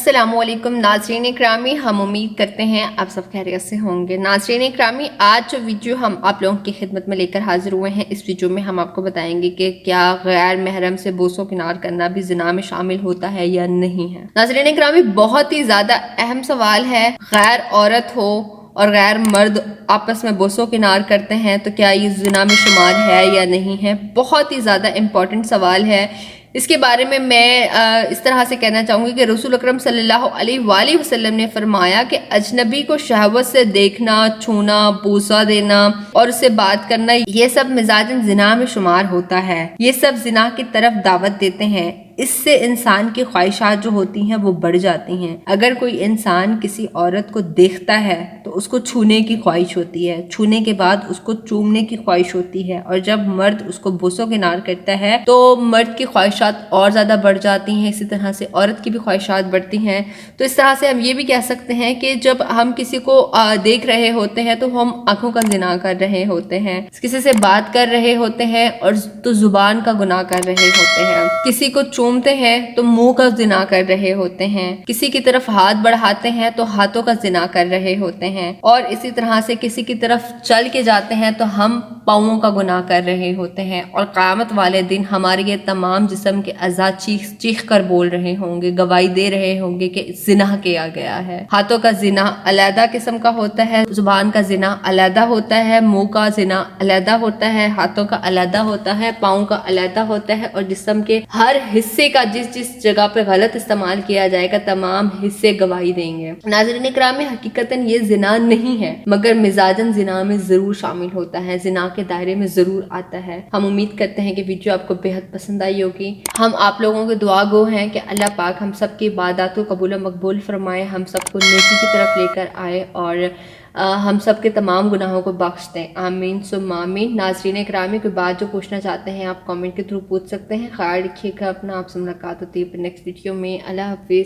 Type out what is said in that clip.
السلام علیکم ناظرین اکرامی، ہم امید کرتے ہیں آپ سب خیریت سے ہوں گے۔ ناظرین اکرامی، آج جو ویڈیو ہم آپ لوگوں کی خدمت میں لے کر حاضر ہوئے ہیں، اس ویڈیو میں ہم آپ کو بتائیں گے کہ کیا غیر محرم سے بوسو کنار کرنا بھی زنا میں شامل ہوتا ہے یا نہیں ہے۔ ناظرین اکرامی، بہت ہی زیادہ اہم سوال ہے۔ غیر عورت ہو اور غیر مرد آپس میں بوسو کنار کرتے ہیں تو کیا یہ زنا میں شمار ہے یا نہیں ہے؟ بہت ہی زیادہ امپورٹنٹ سوال ہے۔ اس کے بارے میں اس طرح سے کہنا چاہوں گی کہ رسول اکرم صلی اللہ علیہ وآلہ وسلم نے فرمایا کہ اجنبی کو شہوت سے دیکھنا، چھونا، بوسہ دینا اور اس سے بات کرنا، یہ سب مزاجن زنا میں شمار ہوتا ہے۔ یہ سب زنا کی طرف دعوت دیتے ہیں۔ اس سے انسان کی خواہشات جو ہوتی ہیں وہ بڑھ جاتی ہیں۔ اگر کوئی انسان کسی عورت کو دیکھتا ہے تو اس کو چھونے کی خواہش ہوتی ہے، چھونے کے بعد اس کو چومنے کی خواہش ہوتی ہے، اور جب مرد اس کو بوسو کنار کرتا ہے تو مرد کی خواہشات اور زیادہ بڑھ جاتی ہیں، اسی طرح سے عورت کی بھی خواہشات بڑھتی ہیں۔ تو اس طرح سے ہم یہ بھی کہہ سکتے ہیں کہ جب ہم کسی کو دیکھ رہے ہوتے ہیں تو ہم آنکھوں کا زنا کر رہے ہوتے ہیں، کسی سے بات کر رہے ہوتے ہیں اور تو زبان کا گناہ کر رہے ہوتے ہیں، کسی کو چومتے ہیں تو منہ کا زنا کر رہے ہوتے ہیں، کسی کی طرف ہاتھ بڑھاتے ہیں تو ہاتھوں کا زنا کر رہے ہوتے ہیں، اور اسی طرح سے کسی کی طرف چل کے جاتے ہیں تو ہم پاؤں کا گناہ کر رہے ہوتے ہیں، اور قیامت والے دن ہمارے یہ تمام جسم کے اعضاء چیخ کر بول رہے ہوں گے، گواہی دے رہے ہوں گے کہ زنا کیا گیا ہے۔ ہاتھوں کا زنا علیحدہ قسم کا ہوتا ہے، زبان کا زنا علیحدہ ہوتا ہے، منہ کا زنا علیحدہ ہوتا ہے، ہاتھوں کا علیحدہ ہوتا ہے، پاؤں کا علیحدہ ہوتا ہے، اور جسم کے ہر حصے کا جس جگہ پہ غلط استعمال کیا جائے گا تمام حصے گواہی دیں گے۔ ناظرین اکرام، حقیقتاً یہ زنا نہیں ہے، مگر مزاجن زنا میں ضرور شامل ہوتا ہے، زنا کے دائرے میں ضرور آتا ہے۔ ہم امید کرتے ہیں کہ ویڈیو آپ کو بہت پسند آئی ہوگی۔ ہم آپ لوگوں کے دعا گو ہیں کہ اللہ پاک ہم سب کی عبادات کو قبول و مقبول فرمائے، ہم سب کو نیکی کی طرف لے کر آئے، اور ہم سب کے تمام گناہوں کو بخش دیں۔ آمین ثم آمین۔ ناظرین اکرامی، کوئی بات جو پوچھنا چاہتے ہیں آپ کامنٹ کے تھرو پوچھ سکتے ہیں۔ خیال رکھیے گا اپنا، آپ سے ملاقات ہوتی ہے نیکسٹ ویڈیو میں۔ اللہ حافظ۔